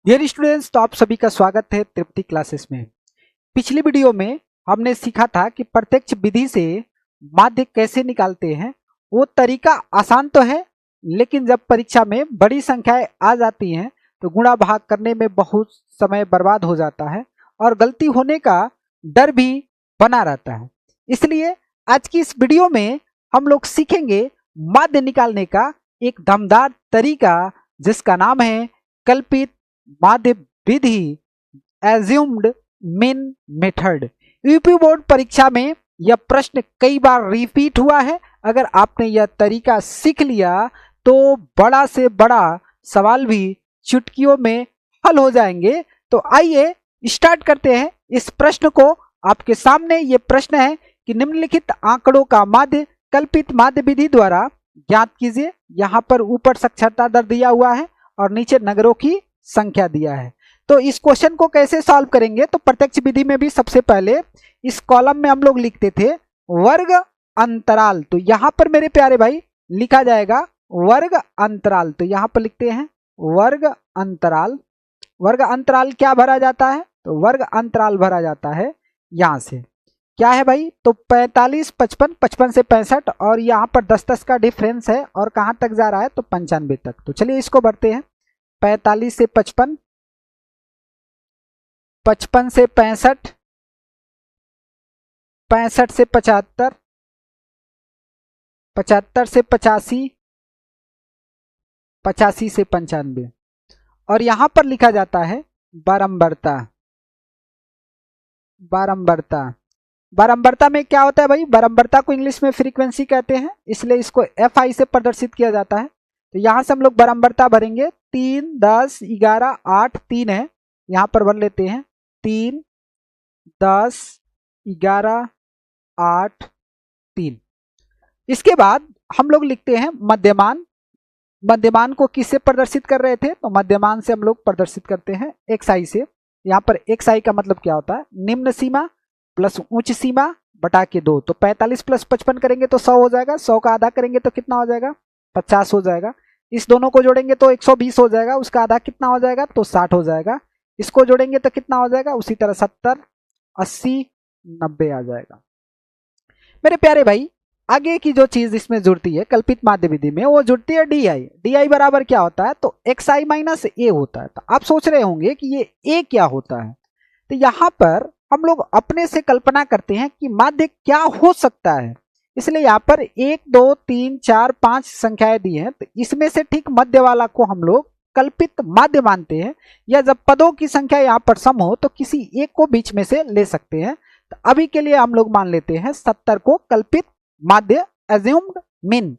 Dear students, तो आप सभी का स्वागत है तृप्ति क्लासेस में। पिछली वीडियो में हमने सीखा था कि प्रत्यक्ष विधि से माध्य कैसे निकालते हैं। वो तरीका आसान तो है, लेकिन जब परीक्षा में बड़ी संख्याएं आ जाती हैं तो गुणा भाग करने में बहुत समय बर्बाद हो जाता है और गलती होने का डर भी बना रहता है। इसलिए आज की इस वीडियो में हम लोग सीखेंगे माध्य निकालने का एक दमदार तरीका, जिसका नाम है कल्पित माध्य विधि, assumed mean method. UP board परीक्षा में यह प्रश्न कई बार रिपीट हुआ है। अगर आपने यह तरीका सीख लिया तो बड़ा से बड़ा सवाल भी चुटकियों में हल हो जाएंगे। तो आइए स्टार्ट करते हैं इस प्रश्न को। आपके सामने ये प्रश्न है कि निम्नलिखित आंकड़ों का माध्य कल्पित माध्य विधि द्वारा ज्ञात कीजिए। यहाँ पर ऊपर साक्षरता दर दिया हुआ है और नीचे नगरों की संख्या दिया है। तो इस क्वेश्चन को कैसे सॉल्व करेंगे, तो प्रत्यक्ष विधि में भी सबसे पहले इस कॉलम में हम लोग लिखते थे वर्ग अंतराल। तो यहाँ पर मेरे प्यारे भाई लिखा जाएगा वर्ग अंतराल। तो यहाँ पर लिखते हैं वर्ग अंतराल। वर्ग अंतराल क्या भरा जाता है, तो वर्ग अंतराल भरा जाता है यहाँ से। क्या है भाई, तो 45, 55, 55 से 65 और यहाँ पर 10-10 का डिफरेंस है और कहाँ तक जा रहा है, तो 95 तक। तो चलिए इसको भरते हैं। 45 से 55, 55 से 65, 65 से 75, 75 से 85, 85 से 95 और यहां पर लिखा जाता है बारंबारता। बारंबारता, बारंबारता में क्या होता है भाई, बारंबारता को इंग्लिश में फ्रीक्वेंसी कहते हैं, इसलिए इसको FI से प्रदर्शित किया जाता है। तो यहां से हम लोग बारंबारता भरेंगे। 3, 10, 11, 8, 3 है, यहां पर भर लेते हैं 3, 10, 11, 8, 3। इसके बाद हम लोग लिखते हैं मध्यमान। मध्यमान को किससे प्रदर्शित कर रहे थे, तो मध्यमान से हम लोग प्रदर्शित करते हैं XI से। यहाँ पर XI का मतलब क्या होता है, निम्न सीमा प्लस उच्च सीमा बटा के 2। तो 45 प्लस 55 करेंगे तो 100 हो जाएगा। 100 का आधा करेंगे तो कितना हो जाएगा, 50 हो जाएगा। इस दोनों को जोड़ेंगे तो 120 हो जाएगा। उसका आधा कितना हो जाएगा, तो 60 हो जाएगा। इसको जोड़ेंगे तो कितना हो जाएगा, उसी तरह 70, 80, 90 आ जाएगा। मेरे प्यारे भाई, आगे की जो चीज इसमें जुड़ती है कल्पित माध्य विधि में, वो जुड़ती है DI। DI बराबर क्या होता है, तो XI माइनस A होता है। तो आप सोच रहे होंगे कि ये A क्या होता है। तो यहाँ पर हम लोग अपने से कल्पना करते हैं कि माध्य क्या हो सकता है, इसलिए यहाँ पर 1, 2, 3, 4, 5 संख्याएं दी हैं। तो इसमें से ठीक मध्य वाला को हम लोग कल्पित माध्य मानते हैं, या जब पदों की संख्या यहाँ पर सम हो तो किसी एक को बीच में से ले सकते हैं। तो अभी के लिए हम लोग मान लेते हैं 70 को कल्पित माध्य, एज्यूम्ड मीन।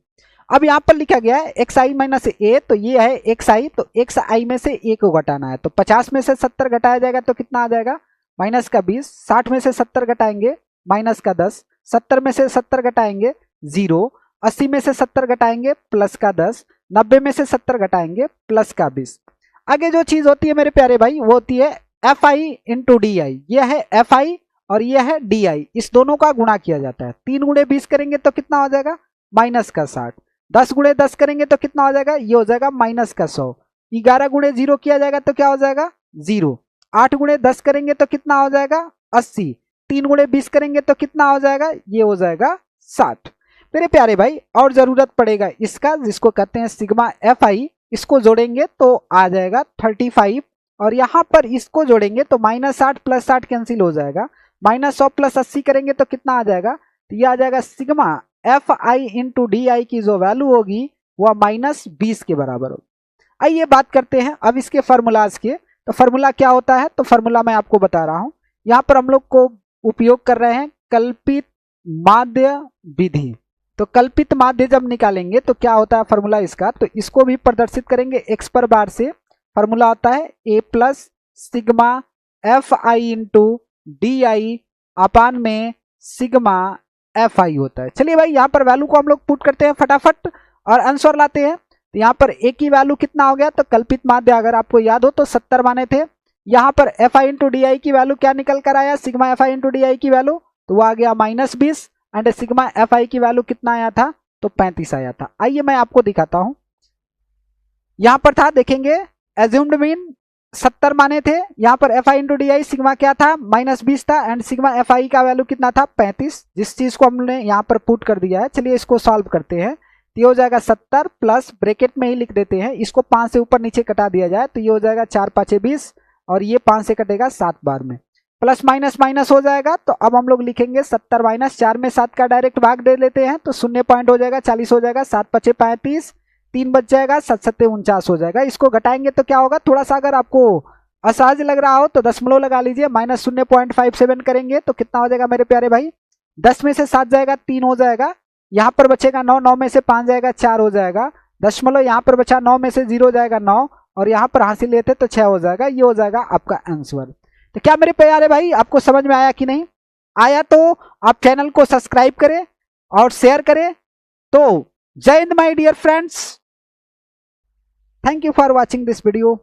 अब यहाँ पर लिखा गया है XI माइनस A, तो ये है XI। तो XI में से A को घटाना है। तो 50 में से 70 घटाया जाएगा तो कितना आ जाएगा, माइनस का 20। 60 में से 70 घटाएंगे, माइनस का 10। 70 में से 70 घटाएंगे 0। 80 में से 70 घटाएंगे प्लस का 10। 90 में से 70 घटाएंगे प्लस का 20। आगे जो चीज होती है मेरे प्यारे भाई, वो होती है FI इंटू DI। यह है FI और यह है DI। इस दोनों का गुणा किया जाता है। 3 गुणे 20 करेंगे तो कितना हो जाएगा, माइनस का 60। 10 गुणे 10 करेंगे तो कितना हो जाएगा, ये हो जाएगा माइनस का 100। 11 गुणे 0 किया जाएगा तो क्या हो जाएगा, 0। 8 गुणे 10 करेंगे तो कितना हो जाएगा, 80। 3 गुणे 20 करेंगे तो कितना हो जाएगा, ये हो जाएगा 60। मेरे प्यारे भाई, और जरूरत पड़ेगा इसका, जिसको कहते हैं सिग्मा FI। इसको जोड़ेंगे तो आ जाएगा 35 और यहाँ पर इसको जोड़ेंगे तो -60 प्लस 60 कैंसिल हो जाएगा। -100 प्लस 80 करेंगे तो कितना आ जाएगा, तो ये आ जाएगा सिग्मा FI इंटू DI की जो वैल्यू होगी वह -20 के बराबर होगी। आइए बात करते हैं अब इसके फार्मूलाज के। तो फार्मूला क्या होता है, तो फार्मूला मैं आपको बता रहा हूं। यहाँ पर हम लोग को उपयोग कर रहे हैं कल्पित माध्य विधि। तो कल्पित माध्य जब निकालेंगे तो क्या होता है फार्मूला इसका, तो इसको भी प्रदर्शित करेंगे x पर बार से। फार्मूला होता है A plus sigma FI into DI अपान में सिग्मा FI होता है। चलिए भाई, यहाँ पर वैल्यू को हम लोग पुट करते हैं फटाफट और आंसर लाते हैं। तो यहाँ पर A की वैल्यू कितना हो गया, तो कल्पित माध्य अगर आपको याद हो तो 70 माने थे। यहाँ पर FI इंटू DI की वैल्यू क्या निकल कर आया, सिग्मा FI इंटू DI की वैल्यू, तो वो आ गया -20 एंड सिग्मा FI की वैल्यू कितना आया था, तो 35 आया था। आइए मैं आपको दिखाता हूं। यहाँ पर था, देखेंगे एज्यूम्ड मीन 70 माने थे, यहाँ पर F I into D I sigma क्या था -20 था, एंड सिग्मा एफ आई का वैल्यू कितना था 35, जिस चीज को हमने यहाँ पर पुट कर दिया है। चलिए इसको सॉल्व करते हैं। तो ये हो जाएगा 70 प्लस ब्रैकेट में ही लिख देते हैं, इसको 5 से ऊपर नीचे कटा दिया जाए तो ये हो जाएगा 4 5 20 और ये 5 से कटेगा 7 बार में, प्लस माइनस माइनस हो जाएगा। तो अब हम लोग लिखेंगे 70 माइनस 4 में 7 का डायरेक्ट भाग दे लेते हैं तो 0 पॉइंट हो जाएगा, 40 हो जाएगा, 7 5 35, 3 बच जाएगा, 7 7 49 हो जाएगा। इसको घटाएंगे तो क्या होगा, थोड़ा सा अगर आपको असहज लग रहा हो तो दशमलव लगा लीजिए, -0.57 करेंगे तो कितना हो जाएगा मेरे प्यारे भाई, 10 में से 7 जाएगा 3 हो जाएगा, यहाँ पर बचेगा 9, 9 में से 5 जाएगा 4 हो जाएगा, दशमलव यहाँ पर बचा 9 में से 0 जाएगा 9 और यहाँ पर हासिल लेते तो 6 हो जाएगा। ये हो जाएगा आपका आंसर। तो क्या मेरे प्यारे भाई आपको समझ में आया कि नहीं आया, तो आप चैनल को सब्सक्राइब करें और शेयर करें। तो जय हिंद my dear friends, thank you for watching this video.